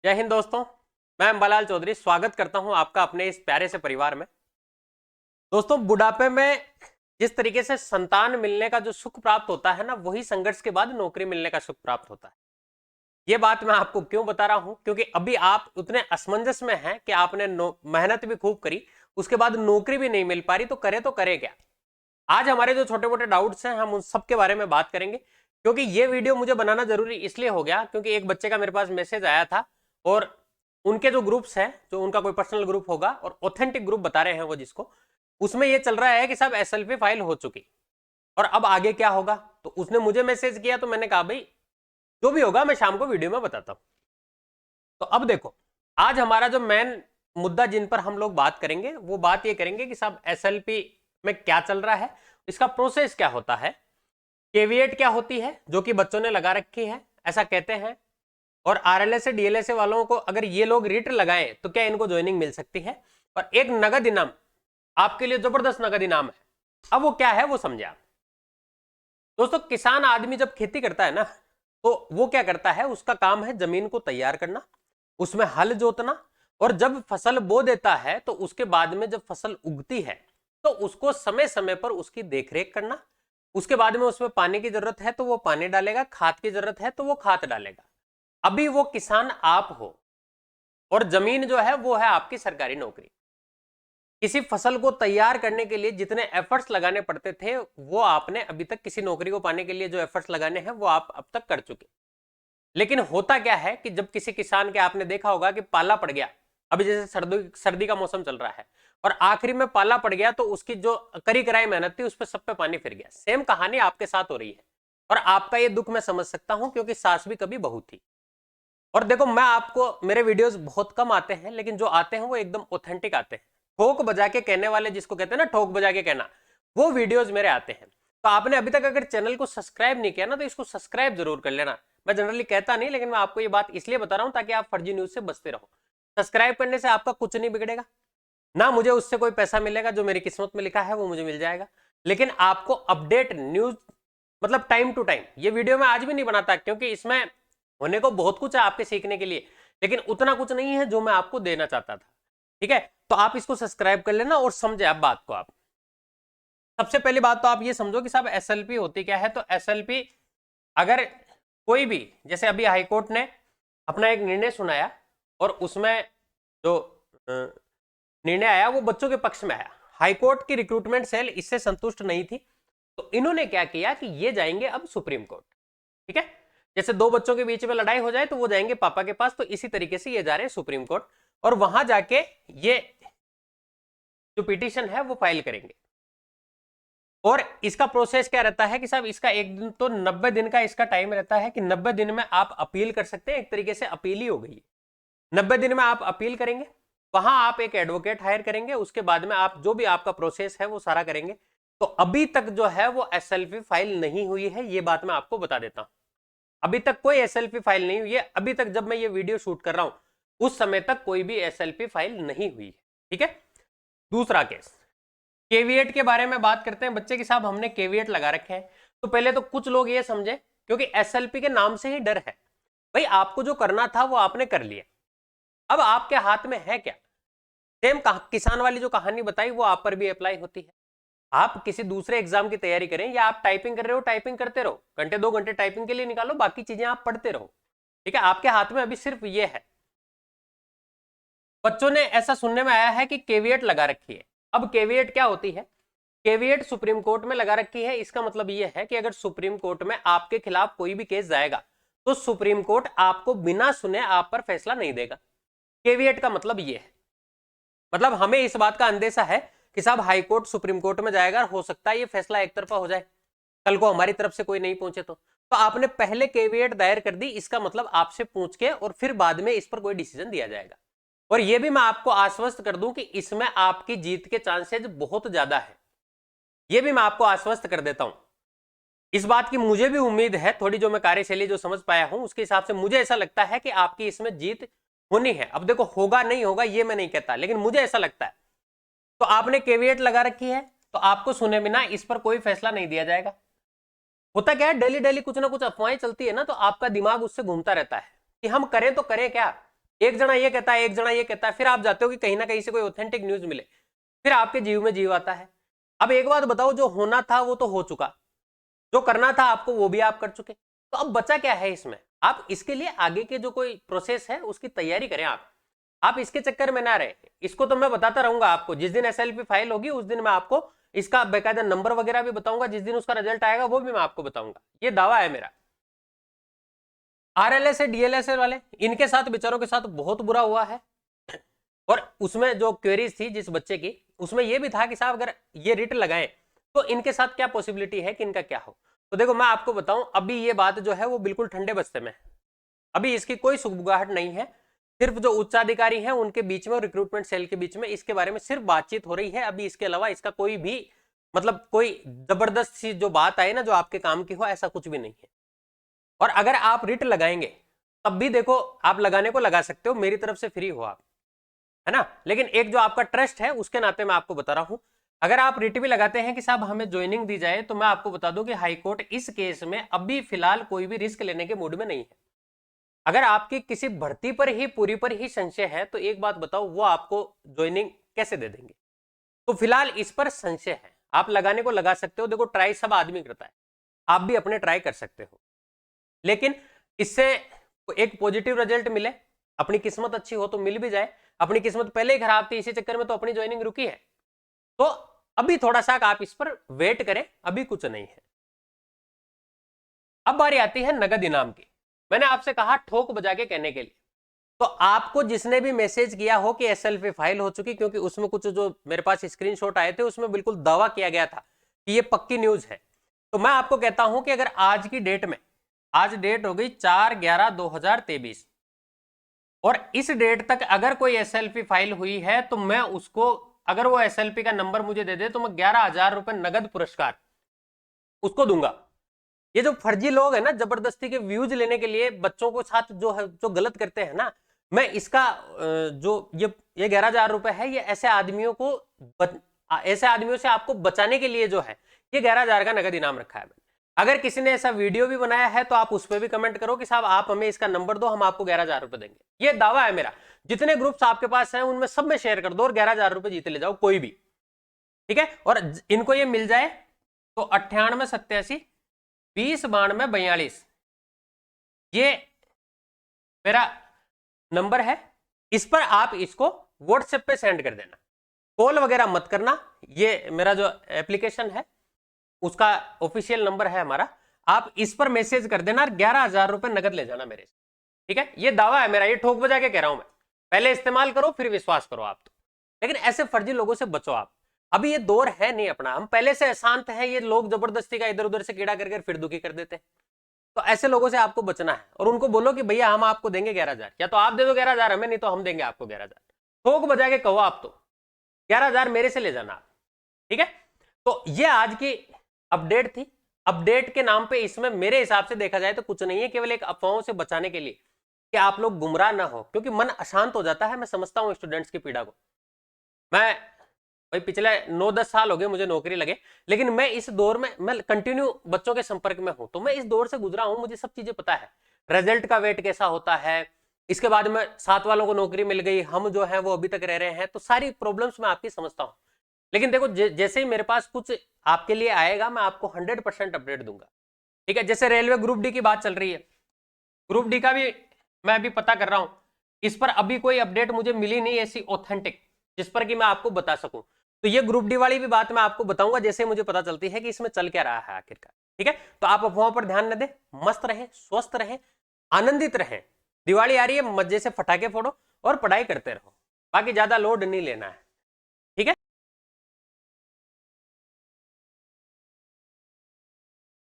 जय हिंद दोस्तों। मैं अंबालाल चौधरी स्वागत करता हूं आपका अपने इस प्यारे से परिवार में। दोस्तों, बुढ़ापे में जिस तरीके से संतान मिलने का जो सुख प्राप्त होता है ना, वही संघर्ष के बाद नौकरी मिलने का सुख प्राप्त होता है। ये बात मैं आपको क्यों बता रहा हूं? क्योंकि अभी आप उतने असमंजस में हैं कि आपने मेहनत भी खूब करी, उसके बाद नौकरी भी नहीं मिल पा रही, तो करे क्या? आज हमारे जो छोटे मोटे डाउट्स हैं, हम उन सब के बारे में बात करेंगे। क्योंकि ये वीडियो मुझे बनाना जरूरी इसलिए हो गया क्योंकि एक बच्चे का मेरे पास मैसेज आया था, और उनके जो ग्रुप्स हैं, जो उनका कोई पर्सनल ग्रुप होगा और ऑथेंटिक ग्रुप बता रहे हैं वो जिसको, उसमें ये चल रहा है कि साहब एसएलपी फाइल हो चुकी और अब आगे क्या होगा। तो उसने मुझे मैसेज किया, तो मैंने कहा भाई जो भी होगा मैं शाम को वीडियो में बताता हूं। तो अब देखो, आज हमारा जो मेन मुद्दा जिन पर हम लोग बात करेंगे वो बात ये करेंगे कि साहब एसएलपी में क्या चल रहा है, इसका प्रोसेस क्या होता है, केवीएट क्या होती है जो कि बच्चों ने लगा रखी है ऐसा कहते हैं, और आरएलएस से डीएलएस वालों को अगर ये लोग रीट लगाएं तो क्या इनको ज्वाइनिंग मिल सकती है, और एक नगद इनाम, आपके लिए जबरदस्त नगद इनाम है। अब वो क्या है वो समझे आप। दोस्तों, किसान आदमी जब खेती करता है ना, तो वो क्या करता है, उसका काम है जमीन को तैयार करना, उसमें हल जोतना, और जब फसल बो देता है तो उसके बाद में जब फसल उगती है तो उसको समय समय पर उसकी देखरेख करना। उसके बाद में उसमें पानी की जरूरत है तो वो पानी डालेगा, खाद की जरूरत है तो वो खाद डालेगा। अभी वो किसान आप हो और जमीन जो है वो है आपकी सरकारी नौकरी। किसी फसल को तैयार करने के लिए जितने एफर्ट्स लगाने पड़ते थे वो आपने अभी तक किसी नौकरी को पाने के लिए जो एफर्ट्स लगाने हैं वो आप अब तक कर चुके। लेकिन होता क्या है कि जब किसी किसान के, आपने देखा होगा कि पाला पड़ गया, अभी जैसे सर्दी का मौसम चल रहा है और आखिरी में पाला पड़ गया, तो उसकी जो करी कराई मेहनत थी उस पर सब पे पानी फिर गया। सेम कहानी आपके साथ हो रही है, और आपका ये दुख मैं समझ सकता हूं क्योंकि सास भी कभी बहू थी। और देखो, मैं आपको, मेरे वीडियोस बहुत कम आते हैं लेकिन जो आते हैं वो एकदम ऑथेंटिक आते हैं। ठोक बजा के कहने वाले, जिसको कहते हैं ना ठोक बजा के कहना, वो वीडियोस मेरे आते हैं। तो आपने अभी तक अगर चैनल को सब्सक्राइब नहीं किया ना, तो इसको सब्सक्राइब जरूर कर लेना। मैं जनरली कहता नहीं, लेकिन मैं आपको ये बात इसलिए बता रहा हूं ताकि आप फर्जी न्यूज से बचते रहो। सब्सक्राइब करने से आपका कुछ नहीं बिगड़ेगा, ना मुझे उससे कोई पैसा मिलेगा, जो मेरी किस्मत में लिखा है वो मुझे मिल जाएगा। लेकिन आपको अपडेट न्यूज, मतलब टाइम टू टाइम, ये वीडियो मैं आज भी नहीं बनाता क्योंकि इसमें होने को बहुत कुछ है आपके सीखने के लिए, लेकिन उतना कुछ नहीं है जो मैं आपको देना चाहता था। ठीक है, तो आप इसको सब्सक्राइब कर लेना और समझे आप बात को। आप सबसे पहली बात तो आप ये समझो कि साहब एसएलपी होती क्या है। तो एसएलपी, अगर कोई भी, जैसे अभी हाईकोर्ट ने अपना एक निर्णय सुनाया और उसमें जो निर्णय आया वो बच्चों के पक्ष में आया। हाईकोर्ट की रिक्रूटमेंट सेल इससे संतुष्ट नहीं थी, तो इन्होंने क्या किया कि ये जाएंगे अब सुप्रीम कोर्ट। ठीक है, जैसे दो बच्चों के बीच में लड़ाई हो जाए तो वो जाएंगे पापा के पास, तो इसी तरीके से ये जा रहे हैं सुप्रीम कोर्ट, और वहां जाके ये जो पिटीशन है वो फाइल करेंगे। और इसका प्रोसेस क्या रहता है कि साहब, इसका एक दिन तो 90 दिन का इसका टाइम रहता है कि 90 दिन में आप अपील कर सकते हैं। एक तरीके से अपील ही हो गई है। 90 दिन में आप अपील करेंगे, वहां आप एक एडवोकेट हायर करेंगे, उसके बाद में आप जो भी आपका प्रोसेस है वो सारा करेंगे। तो अभी तक जो है वो एसएलपी फाइल नहीं हुई है, ये बात मैं आपको बता देता हूं। अभी तक कोई एसएलपी फाइल नहीं हुई है। अभी तक जब मैं ये वीडियो शूट कर रहा हूं उस समय तक कोई भी एसएलपी फाइल नहीं हुई है। ठीक है, दूसरा केस, केवीएट के बारे में बात करते हैं। बच्चे के साहब हमने केवीएट लगा रखे हैं, तो पहले तो कुछ लोग ये समझे, क्योंकि एसएलपी के नाम से ही डर है। भाई, आपको जो करना था वो आपने कर लिया, अब आपके हाथ में है क्या? सेम किसान वाली जो कहानी बताई वो आप पर भी अप्लाई होती है। आप किसी दूसरे एग्जाम की तैयारी करें या आप टाइपिंग कर रहे हो, टाइपिंग करते रहो, घंटे 2 घंटे टाइपिंग के लिए निकालो, बाकी चीजें आप पढ़ते रहो। ठीक है, आपके हाथ में अभी सिर्फ ये है। बच्चों ने ऐसा सुनने में आया है कि केवीएट लगा रखी है। अब केवीएट क्या होती है? केवीएट सुप्रीम कोर्ट में लगा रखी है। इसका मतलब यह है कि अगर सुप्रीम कोर्ट में आपके खिलाफ कोई भी केस जाएगा तो सुप्रीम कोर्ट आपको बिना सुने आप पर फैसला नहीं देगा। केवीएट का मतलब यह है, मतलब हमें इस बात का अंदेशा है कि साहब हाईकोर्ट सुप्रीम कोर्ट में जाएगा, हो सकता है ये फैसला एक तरफा हो जाए, कल को हमारी तरफ से कोई नहीं पहुंचे तो आपने पहले केवीएट दायर कर दी, इसका मतलब आपसे पूछ के और फिर बाद में इस पर कोई डिसीजन दिया जाएगा। और यह भी मैं आपको आश्वस्त कर दूं कि इसमें आपकी जीत के चांसेस बहुत ज्यादा है। यह भी मैं आपको आश्वस्त कर देता हूं। इस बात की मुझे भी उम्मीद है, थोड़ी जो मैं कार्यशैली जो समझ पाया हूं उसके हिसाब से मुझे ऐसा लगता है कि आपकी इसमें जीत होनी है। अब देखो, होगा नहीं होगा ये मैं नहीं कहता, लेकिन मुझे ऐसा लगता है। तो आपने केवीएट लगा रखी है तो आपको सुने बिना इस पर कोई फैसला नहीं दिया जाएगा। होता क्या है, डेली डेली कुछ ना कुछ अफवाहें चलती है ना, तो आपका दिमाग उससे घूमता रहता है कि हम करें तो करें क्या, एक जना ये कहता है, एक जना ये कहता है, फिर आप जाते हो कि कहीं ना कहीं से कोई ऑथेंटिक न्यूज मिले, फिर आपके जीव में जीव आता है। अब एक बात बताओ, जो होना था वो तो हो चुका, जो करना था आपको वो भी आप कर चुके, तो अब बचा क्या है इसमें? आप इसके लिए आगे के जो कोई प्रोसेस है उसकी तैयारी करें। आप इसके चक्कर में ना रहे। इसको तो मैं बताता रहूंगा आपको, जिस दिन एसएलपी फाइल होगी उस दिन मैं आपको इसका बेकायदा नंबर वगैरह भी बताऊंगा, जिस दिन उसका रिजल्ट आएगा वो भी मैं आपको बताऊंगा, ये दावा है मेरा। आरएलएस है, डीएलएसए वाले, इनके साथ बेचारों के साथ बहुत बुरा हुआ है। और उसमें जो क्वेरीज थी जिस बच्चे की, उसमें यह भी था कि साहब अगर ये रिट लगाएं तो इनके साथ क्या पॉसिबिलिटी है कि इनका क्या हो। तो देखो मैं आपको बताऊं, अभी ये बात जो है वो बिल्कुल ठंडे बस्ते में, अभी इसकी कोई सुगबुगाहट नहीं है। सिर्फ जो उच्चाधिकारी हैं उनके बीच में और रिक्रूटमेंट सेल के बीच में इसके बारे में सिर्फ बातचीत हो रही है। अभी इसके अलावा इसका कोई भी मतलब कोई जबरदस्त सी जो बात आए ना जो आपके काम की हो, ऐसा कुछ भी नहीं है। और अगर आप रिट लगाएंगे तब भी देखो, आप लगाने को लगा सकते हो, मेरी तरफ से फ्री हो आप, है ना। लेकिन एक जो आपका ट्रस्ट है उसके नाते मैं आपको बता रहा हूं, अगर आप रिट भी लगाते हैं कि साहब हमें ज्वाइनिंग दी जाए, तो मैं आपको बता दूं कि हाईकोर्ट इस केस में अभी फिलहाल कोई भी रिस्क लेने के मूड में नहीं है। अगर आपकी किसी भर्ती पर ही पूरी पर ही संशय है तो एक बात बताओ, वो आपको ज्वाइनिंग कैसे दे देंगे? तो फिलहाल इस पर संशय है, आप लगाने को लगा सकते हो। देखो ट्राई सब आदमी करता है, आप भी अपने ट्राई कर सकते हो, लेकिन इससे एक पॉजिटिव रिजल्ट मिले, अपनी किस्मत अच्छी हो तो मिल भी जाए। अपनी किस्मत पहले ही खराब थी, इसी चक्कर में तो अपनी ज्वाइनिंग रुकी है। तो अभी थोड़ा सा आप इस पर वेट करें, अभी कुछ नहीं है। अब बारी आती है नगद इनाम की। मैंने आपसे कहा ठोक बजा के कहने के लिए, तो आपको जिसने भी मैसेज किया हो कि एसएलपी फाइल हो चुकी, क्योंकि उसमें कुछ जो मेरे पास स्क्रीनशॉट आए थे उसमें बिल्कुल दावा किया गया था कि ये पक्की न्यूज है, तो मैं आपको कहता हूं कि अगर आज की डेट में, आज डेट हो गई 4/11/2023, और इस डेट तक अगर कोई एसएलपी फाइल हुई है तो मैं उसको, अगर वो एसएलपी का नंबर मुझे दे दे तो मैं 11,000 रुपए नगद पुरस्कार उसको दूंगा। ये जो फर्जी लोग हैं ना, जबरदस्ती के व्यूज लेने के लिए बच्चों को साथ जो है जो गलत करते हैं ना, मैं इसका जो ये 11,000 रुपए है, ये ऐसे आदमियों को ऐसे आदमियों से आपको बचाने के लिए जो है ये 11,000 का नगद इनाम रखा है मैंने। अगर किसी ने ऐसा वीडियो भी बनाया है तो आप उस पर भी कमेंट करो कि साहब आप हमें इसका नंबर दो, हम आपको 11,000 रुपए देंगे। ये दावा है मेरा। जितने ग्रुप्स आपके पास हैं उनमें सब में शेयर कर दो और 11,000 रुपए जीते ले जाओ कोई भी, ठीक है। और इनको ये मिल जाए तो 9887209242 ये मेरा नंबर है। इस पर आप इसको व्हाट्सएप पे सेंड कर देना, कॉल वगैरह मत करना। ये मेरा जो एप्लीकेशन है उसका ऑफिशियल नंबर है हमारा, आप इस पर मैसेज कर देना, 11,000 रुपए नगद ले जाना मेरे से, ठीक है। ये दावा है मेरा, ये ठोक बजा के कह रहा हूं मैं। पहले इस्तेमाल करो फिर विश्वास करो आप तो, लेकिन ऐसे फर्जी लोगों से बचो आप। अभी ये दौर है नहीं अपना, हम पहले से अशांत हैं, ये लोग जबरदस्ती का इधर उधर से कीड़ा करके फिर दुखी कर देते हैं। तो ऐसे लोगों से आपको बचना है और उनको बोलो कि भैया हम आपको देंगे 11,000, या तो आप दे दो 11,000 हमें, नहीं तो हम देंगे आपको 11,000। ठोक बजा के कहो आप तो 11,000 मेरे से ले जाना आप, ठीक है। तो ये आज की अपडेट थी। अपडेट के नाम पे इसमें मेरे हिसाब से देखा जाए तो कुछ नहीं है, केवल एक अफवाहों से बचाने के लिए कि आप लोग गुमराह ना हो, क्योंकि मन अशांत हो जाता है। मैं समझता हूं स्टूडेंट्स की पीड़ा को। मैं भाई पिछले 9-10 साल हो गए मुझे नौकरी लगे, लेकिन मैं इस दौर में मैं कंटिन्यू बच्चों के संपर्क में हूं, तो मैं इस दौर से गुजरा हूं, मुझे सब चीजें पता है। रिजल्ट का वेट कैसा होता है, इसके बाद में साथ वालों को नौकरी मिल गई, हम जो है वो अभी तक रह रहे हैं, तो सारी प्रॉब्लम्स मैं आपकी समझता हूं। लेकिन देखो जैसे ही मेरे पास कुछ आपके लिए आएगा मैं आपको 100% अपडेट दूंगा, ठीक है। जैसे रेलवे ग्रुप डी की बात चल रही है, ग्रुप डी का भी मैं अभी पता कर रहा हूं, इस पर अभी कोई अपडेट मुझे मिली नहीं ऐसी ऑथेंटिक जिस पर कि मैं आपको बता सकूं। तो ये ग्रुप डी वाली भी बात मैं आपको बताऊंगा जैसे मुझे पता चलती है कि इसमें चल क्या रहा है आखिरकार, ठीक है। तो आप अफवाहों पर ध्यान न दें, मस्त रहें, स्वस्थ रहें, आनंदित रहें। दिवाली आ रही है, मजे से फटाके फोड़ो और पढ़ाई करते रहो, बाकी ज्यादा लोड नहीं लेना है।